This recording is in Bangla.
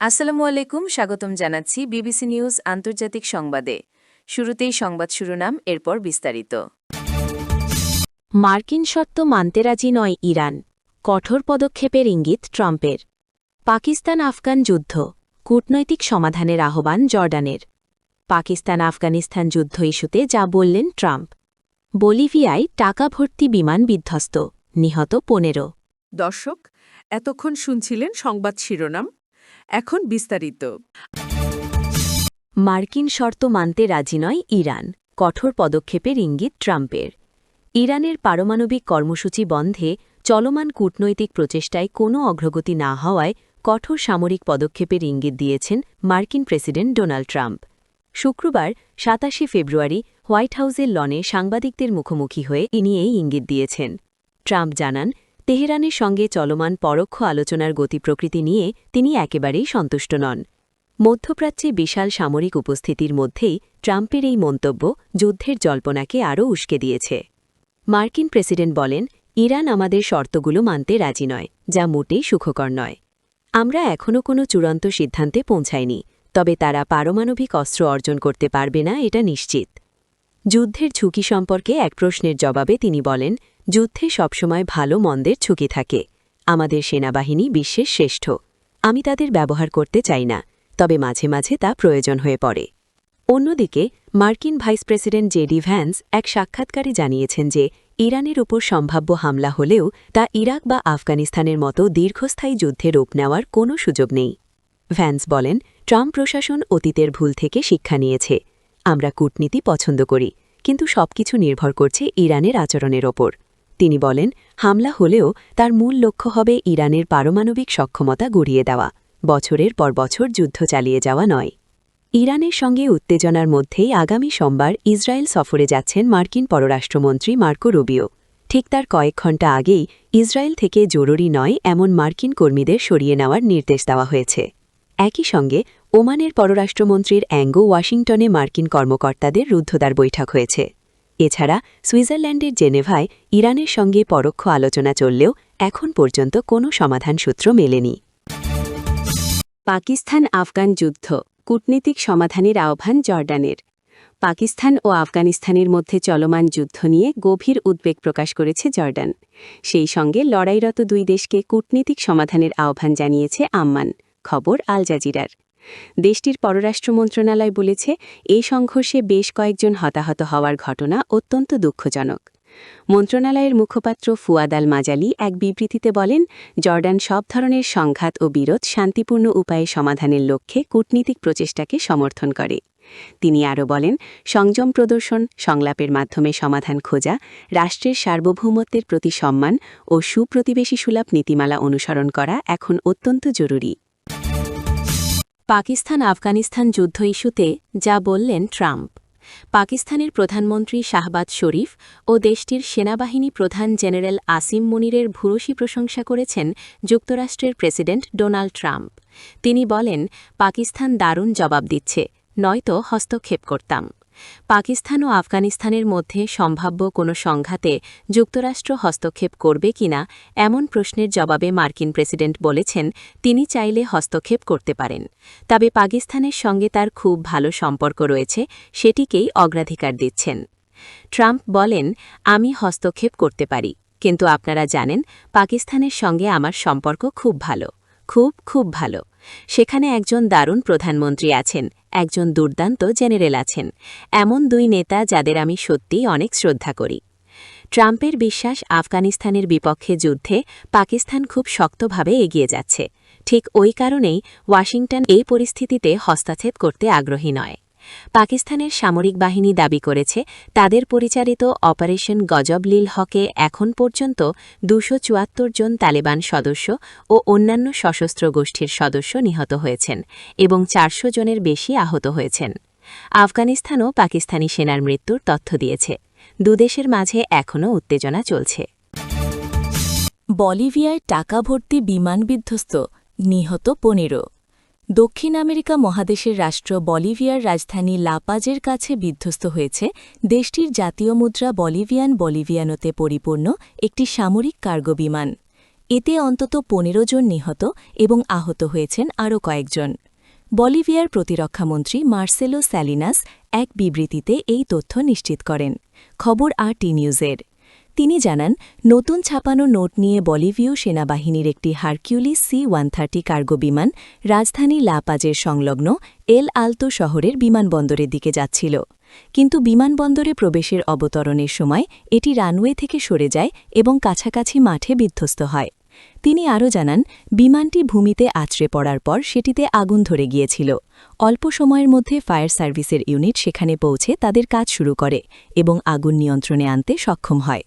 আসসালামু আলাইকুম, স্বাগতম জানাচ্ছি বিবিসি নিউজ আন্তর্জাতিক সংবাদে। শুরুতেই সংবাদ শিরোনাম, এরপর বিস্তারিত। মার্কিন শর্ত মানতে রাজি নয় ইরান, কঠোর পদক্ষেপের ইঙ্গিত ট্রাম্পের। পাকিস্তান আফগান যুদ্ধ, কূটনৈতিক সমাধানের আহ্বান জর্ডানের। পাকিস্তান আফগানিস্তান যুদ্ধ ইস্যুতে যা বললেন ট্রাম্প। বলিভিয়ায় টাকা ভর্তি বিমান বিধ্বস্ত, নিহত 15। দর্শক, এতক্ষণ শুনছিলেন সংবাদ শিরোনাম, এখন বিস্তারিত। মার্কিন শর্ত মানতে রাজি নয় ইরান, কঠোর পদক্ষেপের ইঙ্গিত ট্রাম্পের। ইরানের পারমাণবিক কর্মসূচি বন্ধে চলমান কূটনৈতিক প্রচেষ্টায় কোনো অগ্রগতি না হওয়ায় কঠোর সামরিক পদক্ষেপের ইঙ্গিত দিয়েছেন মার্কিন প্রেসিডেন্ট ডোনাল্ড ট্রাম্প। শুক্রবার ২৭ ফেব্রুয়ারি হোয়াইট হাউসের লনে সাংবাদিকদের মুখোমুখি হয়ে ইনি এই ইঙ্গিত দিয়েছেন। ট্রাম্প জানান, তেহরানের সঙ্গে চলমান পরোক্ষ আলোচনার গতি প্রকৃতি নিয়ে তিনি একেবারেই সন্তুষ্ট নন। মধ্যপ্রাচ্যে বিশাল সামরিক উপস্থিতির মধ্যেই ট্রাম্পের এই মন্তব্য যুদ্ধের জল্পনাকে আরও উস্কে দিয়েছে। মার্কিন প্রেসিডেন্ট বলেন, ইরান আমাদের শর্তগুলো মানতে রাজি নয়, যা মোটেই সুখকর নয়। আমরা এখনও কোনো চূড়ান্ত সিদ্ধান্তে পৌঁছাইনি, তবে তারা পারমাণবিক অস্ত্র অর্জন করতে পারবে না, এটা নিশ্চিত। যুদ্ধের ঝুঁকি সম্পর্কে এক প্রশ্নের জবাবে তিনি বলেন, যুদ্ধে সবসময় ভালো মন্দের ঝুঁকি থাকে। আমাদের সেনাবাহিনী বিশ্বের শ্রেষ্ঠ। আমি তাদের ব্যবহার করতে চাই না, তবে মাঝে মাঝে তা প্রয়োজন হয়ে পড়ে। অন্যদিকে মার্কিন ভাইস প্রেসিডেন্ট জেডি ভ্যান্স এক সাক্ষাৎকারে জানিয়েছেন যে ইরানের ওপর সম্ভাব্য হামলা হলেও তা ইরাক বা আফগানিস্তানের মতো দীর্ঘস্থায়ী যুদ্ধে রূপ নেওয়ার কোনো সুযোগ নেই। ভ্যান্স বলেন, ট্রাম্প প্রশাসন অতীতের ভুল থেকে শিক্ষা নিয়েছে। আমরা কূটনীতি পছন্দ করি, কিন্তু সবকিছু নির্ভর করছে ইরানের আচরণের ওপর। তিনি বলেন, হামলা হলেও তার মূল লক্ষ্য হবে ইরানের পারমাণবিক সক্ষমতা গড়িয়ে দেওয়া, বছরের পর বছর যুদ্ধ চালিয়ে যাওয়া নয়। ইরানের সঙ্গে উত্তেজনার মধ্যেই আগামী সোমবার ইসরায়েল সফরে যাচ্ছেন মার্কিন পররাষ্ট্রমন্ত্রী মার্কো রুবিও। ঠিক তার কয়েক ঘণ্টা আগেই ইসরায়েল থেকে জরুরি নয় এমন মার্কিন কর্মীদের সরিয়ে নেওয়ার নির্দেশ দেওয়া হয়েছে। একই সঙ্গে ওমানের পররাষ্ট্রমন্ত্রীর অ্যাঙ্গো ওয়াশিংটনে মার্কিন কর্মকর্তাদের রুদ্ধদ্বার বৈঠক হয়েছে। এছাড়া সুইজারল্যান্ডের জেনেভায় ইরানের সঙ্গে পরোক্ষ আলোচনা চললেও এখন পর্যন্ত কোনো সমাধান সূত্র মেলেনি। পাকিস্তান আফগান যুদ্ধ, কূটনীতিক সমাধানের আহ্বান জর্ডানের। পাকিস্তান ও আফগানিস্তানের মধ্যে চলমান যুদ্ধ নিয়ে গভীর উদ্বেগ প্রকাশ করেছে জর্ডান। সেই সঙ্গে লড়াইরত দুই দেশকে কূটনীতিক সমাধানের আহ্বান জানিয়েছে আম্মান, খবর আল জাজিরার। দেশটির পররাষ্ট্র মন্ত্রণালয় বলেছে, এই সংঘর্ষে বেশ কয়েকজন হতাহত হওয়ার ঘটনা অত্যন্ত দুঃখজনক। মন্ত্রণালয়ের মুখপাত্র ফুয়াদ আল মাজালি এক বিবৃতিতে বলেন, জর্ডান সব ধরনের সংঘাত ও বিরোধ শান্তিপূর্ণ উপায়ে সমাধানের লক্ষ্যে কূটনীতিক প্রচেষ্টাকে সমর্থন করে। তিনি আরও বলেন, সংযম প্রদর্শন, সংলাপের মাধ্যমে সমাধান খোঁজা, রাষ্ট্রের সার্বভৌমত্বের প্রতি সম্মান ও সুপ্রতিবেশী সুলভ নীতিমালা অনুসরণ করা এখন অত্যন্ত জরুরি। পাকিস্তান আফগানিস্তান যুদ্ধ ইস্যুতে যা বললেন ট্রাম্প। পাকিস্তানের প্রধানমন্ত্রী শাহবাজ শরীফ ও দেশটির সেনাবাহিনী প্রধান জেনারেল আসিম মুনিরের ভূয়সী প্রশংসা করেছেন যুক্তরাষ্ট্রের প্রেসিডেন্ট ডোনাল্ড ট্রাম্প। তিনি বলেন, পাকিস্তান দারুণ জবাব দিচ্ছে, নয়তো হস্তক্ষেপ করতাম। পাকিস্তান ও আফগানিস্তানের মধ্যে সম্ভাব্য কোনো সংঘাতে যুক্তরাষ্ট্র হস্তক্ষেপ করবে কিনা এমন প্রশ্নের জবাবে মার্কিন প্রেসিডেন্ট বলেছেন, তিনি চাইলে হস্তক্ষেপ করতে পারেন, তবে পাকিস্তানের সঙ্গে তার খুব ভালো সম্পর্ক রয়েছে, সেটিকেই অগ্রাধিকার দিচ্ছেন। ট্রাম্প বলেন, আমি হস্তক্ষেপ করতে পারি, কিন্তু আপনারা জানেন পাকিস্তানের সঙ্গে আমার সম্পর্ক খুব ভালো, খুব ভালো। সেখানে একজন দারুণ প্রধানমন্ত্রী আছেন, একজন দুর্দান্ত জেনারেল আছেন, এমন দুই নেতা যাদের আমি সত্যিই অনেক শ্রদ্ধা করি। ট্রাম্পের বিশ্বাস, আফগানিস্তানের বিপক্ষে যুদ্ধে পাকিস্তান খুব শক্তভাবে এগিয়ে যাচ্ছে। ঠিক ওই কারণেই ওয়াশিংটন এই পরিস্থিতিতে হস্তক্ষেপ করতে আগ্রহী নয়। পাকিস্তানের সামরিক বাহিনী দাবি করেছে, তাদের পরিচালিত অপারেশন গজব-লিল হকে এখন পর্যন্ত ২৭৪ জন তালেবান সদস্য ও অন্যান্য সশস্ত্র গোষ্ঠীর সদস্য নিহত হয়েছেন এবং ৪০০ জনের বেশি আহত হয়েছেন। আফগানিস্তানও পাকিস্তানি সেনার মৃত্যুর তথ্য দিয়েছে। দুদেশের মাঝে এখনও উত্তেজনা চলছে। বলিভিয়ায় টাকা ভর্তি বিমান বিধ্বস্ত, নিহত ১৫। দক্ষিণ আমেরিকা মহাদেশের রাষ্ট্র বলিভিয়ার রাজধানী লাপাজের কাছে বিধ্বস্ত হয়েছে দেশটির জাতীয় মুদ্রা বলিভিয়ানোতে পরিপূর্ণ একটি সামরিক কার্গো বিমান। এতে অন্তত ১৫ জন নিহত এবং আহত হয়েছেন আরও কয়েকজন। বলিভিয়ার প্রতিরক্ষামন্ত্রী মার্সেলো স্যালিনাস এক বিবৃতিতে এই তথ্য নিশ্চিত করেন। খবর RT নিউজের। তিনি জানান, নতুন ছাপানো নোট নিয়ে বলিভীয় সেনাবাহিনীর একটি হারকিউলিস C-130 কার্গো বিমান রাজধানী লা পাজের সংলগ্ন এল আলতো শহরের বিমানবন্দরের দিকে যাচ্ছিল। কিন্তু বিমানবন্দরে প্রবেশের অবতরণের সময় এটি রানওয়ে থেকে সরে যায় এবং কাছাকাছি মাঠে বিধ্বস্ত হয়। তিনি আরও জানান, বিমানটি ভূমিতে আছড়ে পড়ার পর সেটিতে আগুন ধরে গিয়েছিল। অল্প সময়ের মধ্যে ফায়ার সার্ভিসের ইউনিট সেখানে পৌঁছে তাদের কাজ শুরু করে এবং আগুন নিয়ন্ত্রণে আনতে সক্ষম হয়।